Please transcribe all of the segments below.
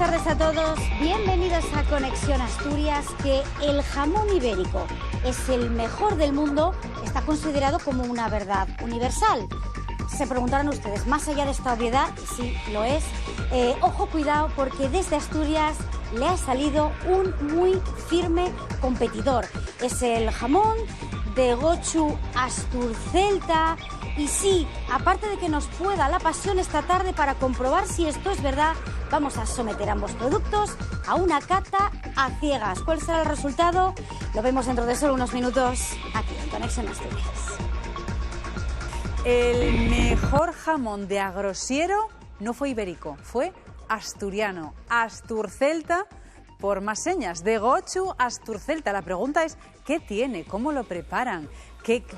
tardes a todos, bienvenidos a Conexión Asturias. Que el jamón ibérico es el mejor del mundo está considerado como una verdad universal. Se preguntarán ustedes, más allá de esta obviedad, sí, lo es, ojo, cuidado, porque desde Asturias le ha salido un muy firme competidor. Es el jamón de Gochu Asturcelta. Y sí, aparte de que nos pueda la pasión esta tarde para comprobar si esto es verdad, vamos a someter ambos productos a una cata a ciegas. ¿Cuál será el resultado? Lo vemos dentro de solo unos minutos aquí en Conexión Asturias. El mejor jamón de Agrosiero no fue ibérico, fue asturiano. Asturcelta, por más señas, de Gochu Asturcelta. La pregunta es, ¿qué tiene? ¿Cómo lo preparan?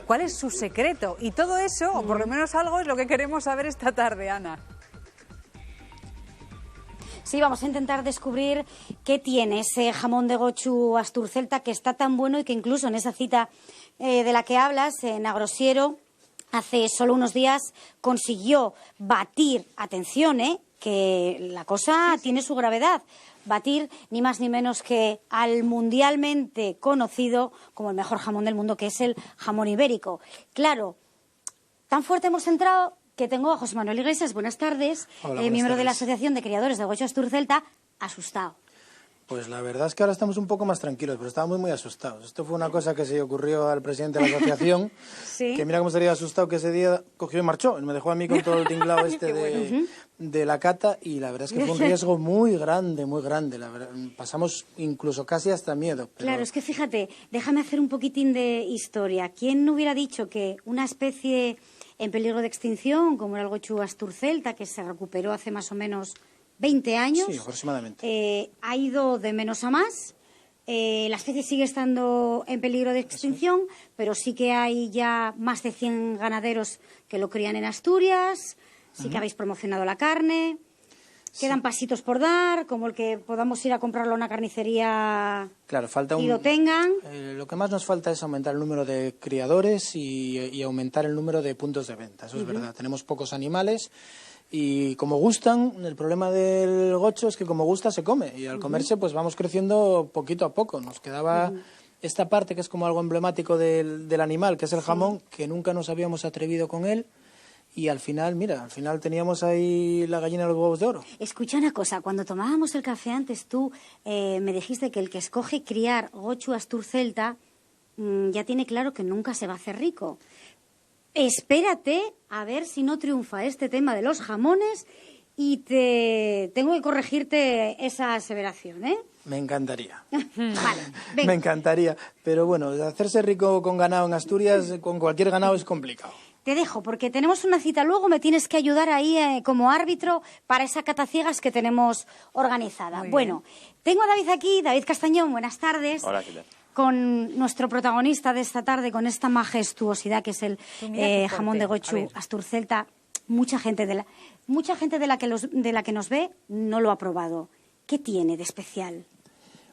¿Cuál es su secreto? Y todo eso, o por lo menos algo, es lo que queremos saber esta tarde, Ana. Sí, vamos a intentar descubrir qué tiene ese jamón de Gochu Asturcelta que está tan bueno y que incluso en esa cita de la que hablas, en Agrosiero, hace solo unos días consiguió batir, atención, que la cosa tiene su gravedad, batir ni más ni menos que al mundialmente conocido como el mejor jamón del mundo, que es el jamón ibérico. Claro, tan fuerte hemos entrado que tengo a José Manuel Iglesias, buenas tardes, miembro de la Asociación de Criadores de Gochu Asturcelta, asustado. Pues la verdad es que ahora estamos un poco más tranquilos, pero estábamos muy asustados. Esto fue una cosa que se le ocurrió al presidente de la asociación, ¿Sí? Que mira cómo estaría asustado que ese día cogió y marchó. Me dejó a mí con todo el tinglado de la cata, y la verdad es que fue un riesgo muy grande, muy grande. La verdad, pasamos incluso casi hasta miedo. Pero... Claro, es que fíjate, déjame hacer un poquitín de historia. ¿Quién hubiera dicho que una especie en peligro de extinción, como era el Gochu Asturcelta, que se recuperó hace más o menos 20 años, sí, aproximadamente, ha ido de menos a más? La especie sigue estando en peligro de extinción, pero sí que hay ya más de 100 ganaderos que lo crían en Asturias, sí que habéis promocionado la carne, quedan pasitos por dar, como el que podamos ir a comprarlo a una carnicería, claro, falta y lo tengan. Lo que más nos falta es aumentar el número de criadores y aumentar el número de puntos de venta, eso es verdad. Tenemos pocos animales. Y como gustan, el problema del gocho es que como gusta se come, y al comerse pues vamos creciendo poquito a poco. Nos quedaba esta parte que es como algo emblemático del animal, que es el jamón, que nunca nos habíamos atrevido con él, y al final, mira, al final teníamos ahí la gallina de los huevos de oro. Escucha una cosa, cuando tomábamos el café antes tú me dijiste que el que escoge criar Gochu Asturcelta ya tiene claro que nunca se va a hacer rico. Espérate a ver si no triunfa este tema de los jamones y tengo que corregirte esa aseveración, ¿eh? Me encantaría. Vale, venga. Me encantaría, pero bueno, hacerse rico con ganado en Asturias, con cualquier ganado es complicado. Te dejo, porque tenemos una cita luego, me tienes que ayudar ahí como árbitro para esa cata ciegas que tenemos organizada. Bueno, tengo a David aquí, David Castañón, buenas tardes. Hola, ¿qué tal? Con nuestro protagonista de esta tarde, con esta majestuosidad que es el jamón de Gochu Asturcelta. Mucha gente de la que nos ve no lo ha probado. ¿Qué tiene de especial?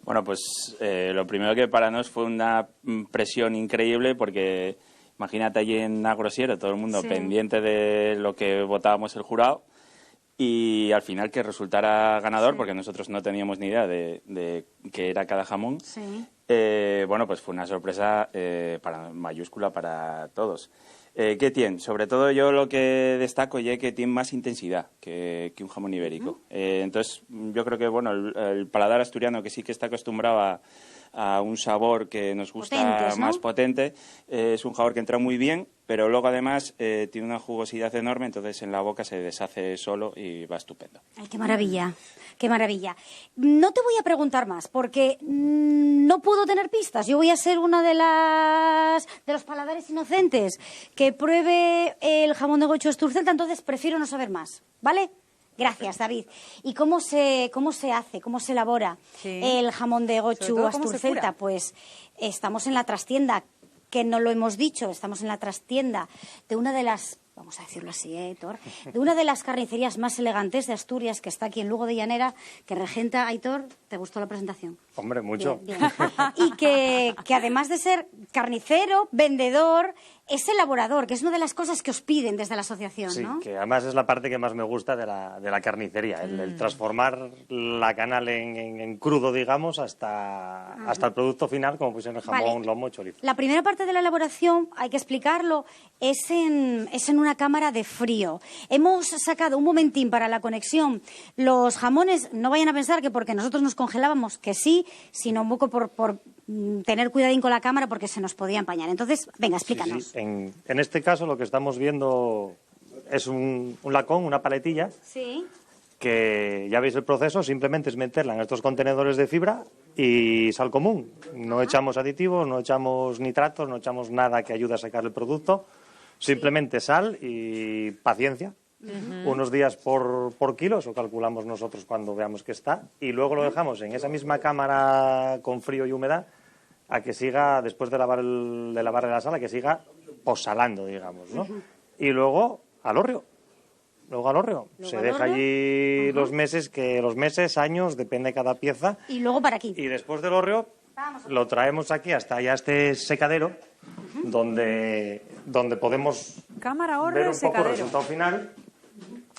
Bueno, pues lo primero que para nos fue una presión increíble, porque imagínate allí en Agrosiero, todo el mundo pendiente de lo que votábamos el jurado, y al final que resultara ganador, porque nosotros no teníamos ni idea de qué era cada jamón. Bueno, pues fue una sorpresa mayúscula para todos. ¿Qué tiene? Sobre todo yo lo que destaco es que tiene más intensidad que un jamón ibérico. Entonces yo creo que bueno, el paladar asturiano, que sí que está acostumbrado a un sabor que nos gusta potentes, ¿no? más potente, es un sabor que entra muy bien, pero luego además tiene una jugosidad enorme, entonces en la boca se deshace solo y va estupendo. Ay, qué maravilla, qué maravilla. No te voy a preguntar más, porque no puedo tener pistas. Yo voy a ser una de los paladares inocentes que pruebe el jamón de Gochu Asturcelta, entonces prefiero no saber más, ¿vale? Gracias, David. ¿Y cómo se hace, cómo se elabora el jamón de Gochu Asturcelta? Pues estamos en la trastienda, que no lo hemos dicho, estamos en la trastienda de una de las vamos a decirlo así, Aitor, de una de las carnicerías más elegantes de Asturias, que está aquí en Lugo de Llanera, que regenta. Aitor, ¿te gustó la presentación? Hombre, mucho. Bien, bien. Y que además de ser carnicero, vendedor, es elaborador, que es una de las cosas que os piden desde la asociación, Sí, ¿no? que además es la parte que más me gusta de la carnicería, el transformar la canal en crudo, digamos, hasta el producto final, como pues en el jamón, Vale. lomo, chorizo. La primera parte de la elaboración, hay que explicarlo, es en una cámara de frío. Hemos sacado un momentín para la conexión. Los jamones, no vayan a pensar que porque nosotros nos congelábamos, que sí, sino un poco por tener cuidadín con la cámara porque se nos podía empañar. Entonces, venga, explícanos. Sí, sí. En este caso lo que estamos viendo es un lacón, una paletilla, Sí. que ya veis el proceso, simplemente es meterla en estos contenedores de fibra y sal común. No echamos aditivos, no echamos nitratos, no echamos nada que ayude a sacar el producto, simplemente sal y paciencia. Unos días por kilo, eso calculamos nosotros cuando veamos que está, y luego lo dejamos en esa misma cámara con frío y humedad a que siga, después de lavarle la sal, a que siga posalando, digamos, ¿no? Y luego al hórreo. Se deja allí los meses, años, depende de cada pieza. Y luego para aquí. Y después del hórreo lo traemos aquí hasta ya este secadero, donde podemos Cámara, ver hórreo, un poco el secadero. resultado final,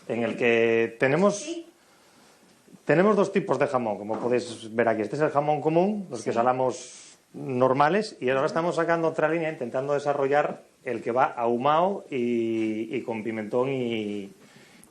en el que tenemos dos tipos de jamón, como podéis ver aquí. Este es el jamón común, los que salamos normales, y ahora estamos sacando otra línea, intentando desarrollar el que va ahumado y con pimentón y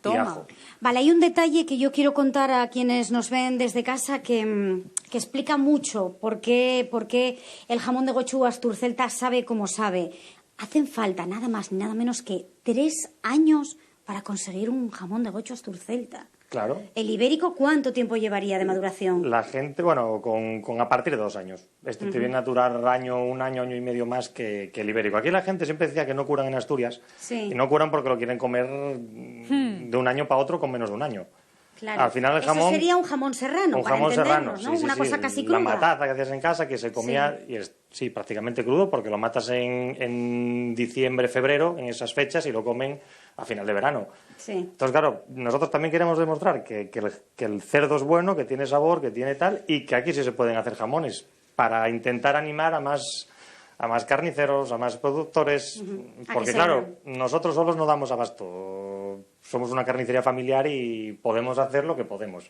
ajo. Vale, hay un detalle que yo quiero contar a quienes nos ven desde casa que explica mucho por qué el jamón de Gochu Asturcelta sabe como sabe. Hacen falta nada más ni nada menos que 3 años para conseguir un jamón de Gochu Asturcelta. Claro. ¿El ibérico cuánto tiempo llevaría de maduración? La gente, bueno, con a partir de 2 años. Este te viene a durar un año y medio más que el ibérico. Aquí la gente siempre decía que no curan en Asturias. Sí. Y no curan porque lo quieren comer de un año para otro con menos de un año. Claro. Al final el Eso jamón... sería un jamón serrano, Un para jamón entendernos, serrano, ¿no? sí, Una sí, cosa casi cruda. La matanza que hacías en casa, que se comía, y es prácticamente crudo, porque lo matas en diciembre, febrero, en esas fechas, y lo comen a final de verano. Sí. Entonces, claro, nosotros también queremos demostrar que el cerdo es bueno, que tiene sabor, que tiene tal, y que aquí sí se pueden hacer jamones, para intentar animar a más carniceros, a más productores, porque claro, nosotros solos no damos abasto. Somos una carnicería familiar y podemos hacer lo que podemos.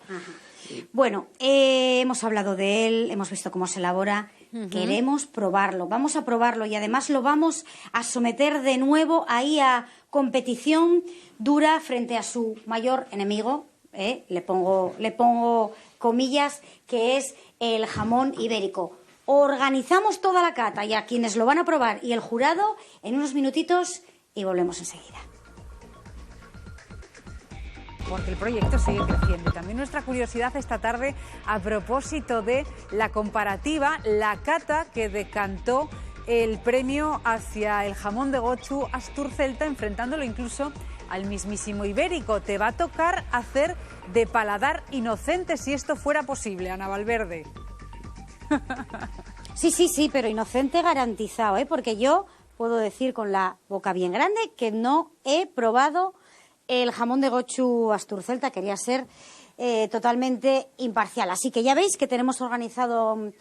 Bueno, hemos hablado de él, hemos visto cómo se elabora, queremos probarlo, vamos a probarlo y además lo vamos a someter de nuevo ahí a competición dura frente a su mayor enemigo, le pongo comillas, que es el jamón ibérico. Organizamos toda la cata y a quienes lo van a probar y el jurado en unos minutitos y volvemos enseguida. Porque el proyecto sigue creciendo. Y también nuestra curiosidad esta tarde a propósito de la comparativa, la cata que decantó el premio hacia el jamón de Gochu Asturcelta, enfrentándolo incluso al mismísimo ibérico. Te va a tocar hacer de paladar inocente si esto fuera posible, Ana Valverde. Sí, pero inocente garantizado, porque yo puedo decir con la boca bien grande que no he probado el jamón de Gochu Asturcelta. Quería ser totalmente imparcial. Así que ya veis que tenemos organizado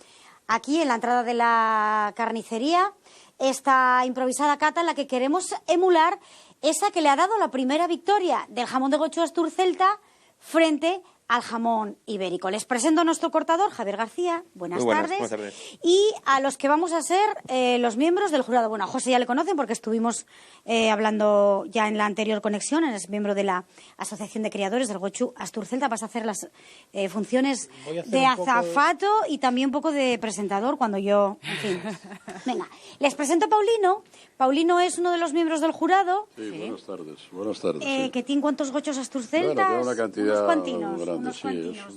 aquí en la entrada de la carnicería esta improvisada cata en la que queremos emular esa que le ha dado la primera victoria del jamón de Gochu Asturcelta frente al jamón ibérico. Les presento a nuestro cortador, Javier García. Buenas tardes. Y a los que vamos a ser los miembros del jurado. Bueno, a José ya le conocen porque estuvimos hablando ya en la anterior conexión. Es miembro de la Asociación de Criadores del Gochu Asturcelta. Vas a hacer las funciones de azafato y también un poco de presentador cuando yo... En fin. Venga, les presento a Paulino. Paulino es uno de los miembros del jurado. Sí, buenas tardes. Buenas tardes. Que tiene cuántos gochos Asturceltas. Bueno, tiene una cantidad unos cuantinos. grande, Unos sí. cuantinos.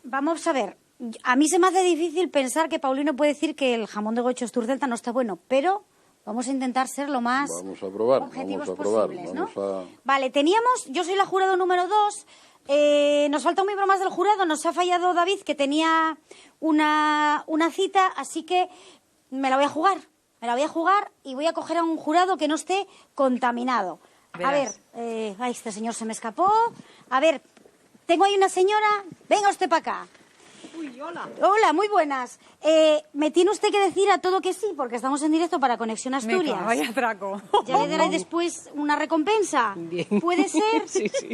Vamos a ver, a mí se me hace difícil pensar que Paulino puede decir que el jamón de Gochu Asturcelta no está bueno, pero vamos a intentar ser lo más objetivos posibles, ¿no? Vale, yo soy la jurado número 2, nos falta un miembro más del jurado, nos ha fallado David, que tenía una cita, así que me la voy a jugar y voy a coger a un jurado que no esté contaminado. A ver, ay, este señor se me escapó. A ver, tengo ahí una señora. Venga usted para acá. Uy, hola. Hola, muy buenas. Me tiene usted que decir a todo que sí, porque estamos en directo para Conexión Asturias. Meca, vaya traco. ¿Ya le daré después una recompensa? Bien. ¿Puede ser? Sí, sí.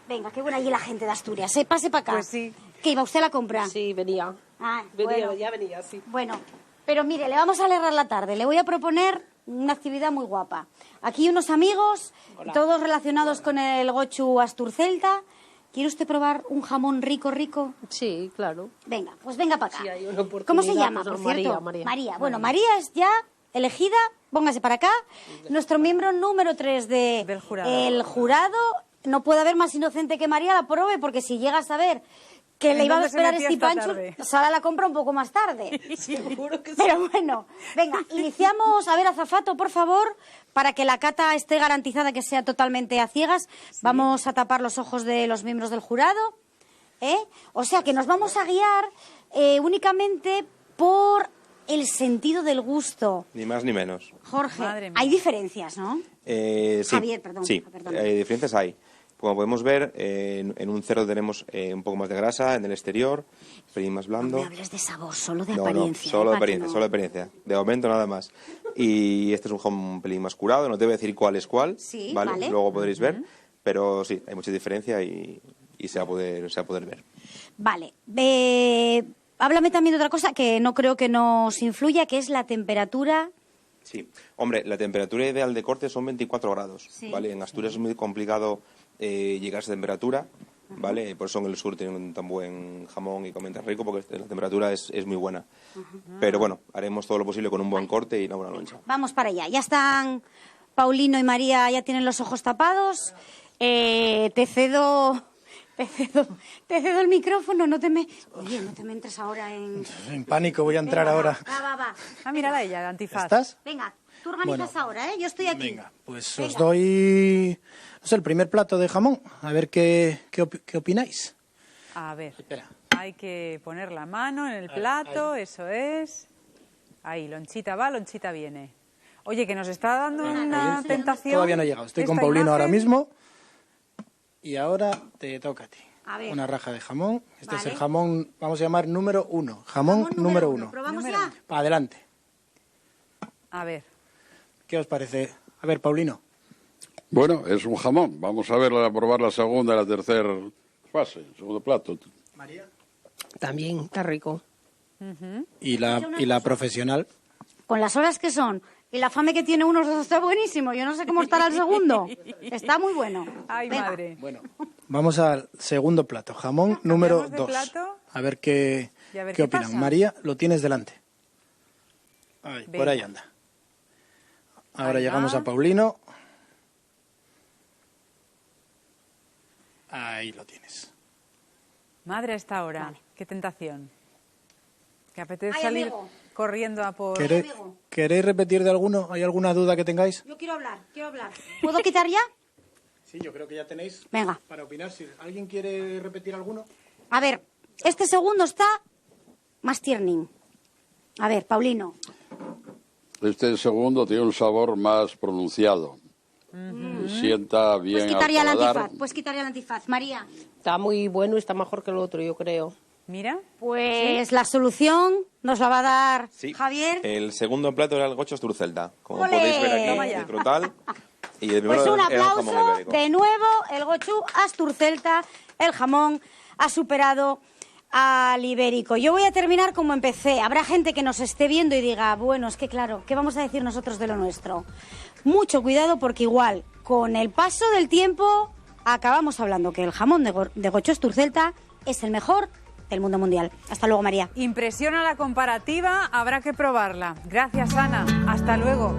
Venga, qué buena allí la gente de Asturias. Pase para acá. Pues sí. ¿Que iba usted a la compra? Sí, venía. Ah, Venía, bueno. ya venía, sí. Bueno, pero mire, le vamos a alegrar la tarde. Le voy a proponer una actividad muy guapa. Aquí unos amigos, Hola. todos relacionados con el gochu asturcelta. ¿Quiere usted probar un jamón rico, rico? Sí, claro. Venga, pues venga para acá. Sí, hay una oportunidad, ¿Cómo se llama, pues, por cierto? María. Bueno, María es ya elegida. Póngase para acá. Nuestro miembro número 3 Del jurado. El jurado. No puede haber más inocente que María, la pruebe, porque si llega a saber que ¿En le iba a dónde se esperar metía este esta Pancho, tarde? Sara la compra un poco más tarde. Seguro que sí. Pero bueno, venga, iniciamos. A ver, azafato, por favor, para que la cata esté garantizada que sea totalmente a ciegas. Vamos a tapar los ojos de los miembros del jurado. O sea que nos vamos a guiar únicamente por el sentido del gusto. Ni más ni menos. Jorge, Madre mía. hay diferencias, ¿no? Sí, Javier, perdón. Sí, Perdón. diferencias hay. Como podemos ver, en un cerdo tenemos un poco más de grasa, en el exterior, un pelín más No blando. me hables de sabor, solo de No, apariencia. solo de para que apariencia, no- solo de apariencia. De momento nada más. Y este es un jamón un pelín más curado, no te voy a decir cuál es cuál, Sí, ¿vale? vale. Luego podréis ver, pero sí, hay mucha diferencia y se va a poder ver. Vale. Háblame también de otra cosa que no creo que nos influya, que es la temperatura. Sí, hombre, la temperatura ideal de corte son 24 grados, Sí. ¿vale? En Asturias es muy complicado llegar a esa temperatura, ¿vale? Por eso en el sur tienen un tan buen jamón y comen tan rico, porque la temperatura es muy buena. Pero bueno, haremos todo lo posible con un buen corte y una buena loncha. Vamos para allá. Ya están Paulino y María, ya tienen los ojos tapados. Te cedo el micrófono. Oye, no te me entres ahora en... En pánico voy a entrar Venga, ahora. Va. Ah, mírala ella, el antifaz. ¿Estás? Venga, tú organizas ahora, ¿eh? Yo estoy aquí. Venga, pues Venga. os doy, no sé, el primer plato de jamón. A ver qué opináis. A ver, Espera. hay que poner la mano en el plato, eso es. Ahí, lonchita va, lonchita viene. Oye, que nos está dando una tentación. Todavía no he llegado. Estoy con esta Paulino ahora imagen. mismo. Y ahora te toca a ti. A ver. Una raja de jamón. Este es Vale. el jamón, vamos a llamar número 1. Jamón número 1. ¿Probamos Número ya? Para adelante. A ver, ¿Qué os parece? A ver, Paulino. Bueno, es un jamón. Vamos a probar la segunda y la tercera fase, el segundo plato. María. También está rico. Y la profesional. Con las horas que son y la fame que tiene uno, está buenísimo. Yo no sé cómo estará el segundo. Está muy bueno. ay Venga. madre. Bueno, vamos al segundo plato. Jamón número cambiamos de 2. plato. A ver qué Y a ver qué qué opinan. pasa. María, lo tienes delante. Ahí, por Venga. ahí anda. Ahora Ahí llegamos va. a Paulino. Ahí lo tienes. Madre a esta hora, qué tentación. Que apetece Ay, salir amigo. corriendo a por... ¿Queréis repetir de alguno? ¿Hay alguna duda que tengáis? Yo quiero hablar. ¿Puedo quitar ya? Sí, yo creo que ya tenéis Venga. para opinar. Si alguien quiere repetir alguno. A ver, este segundo está más tiernín. A ver, Paulino. Este segundo tiene un sabor más pronunciado. Sienta bien Pues al quitaría el paladar. antifaz. Pues quitaría el antifaz. María. Está muy bueno y está mejor que el otro, yo creo. Mira, Pues la solución nos la va a dar Sí. Javier. El segundo plato era el gocho asturcelta. Como ¡Ole! podéis ver Toma aquí, ya. es brutal. Y el primero Pues un era el jamón aplauso. ibérico. De nuevo, el gochu asturcelta, el jamón, ha superado al ibérico. Yo voy a terminar como empecé. Habrá gente que nos esté viendo y diga, bueno, es que claro, ¿qué vamos a decir nosotros de lo nuestro? Mucho cuidado porque igual, con el paso del tiempo, acabamos hablando que el jamón de gochu asturcelta es el mejor del mundo mundial. Hasta luego, María. impresiona la comparativa, habrá que probarla. Gracias, Ana. Hasta luego.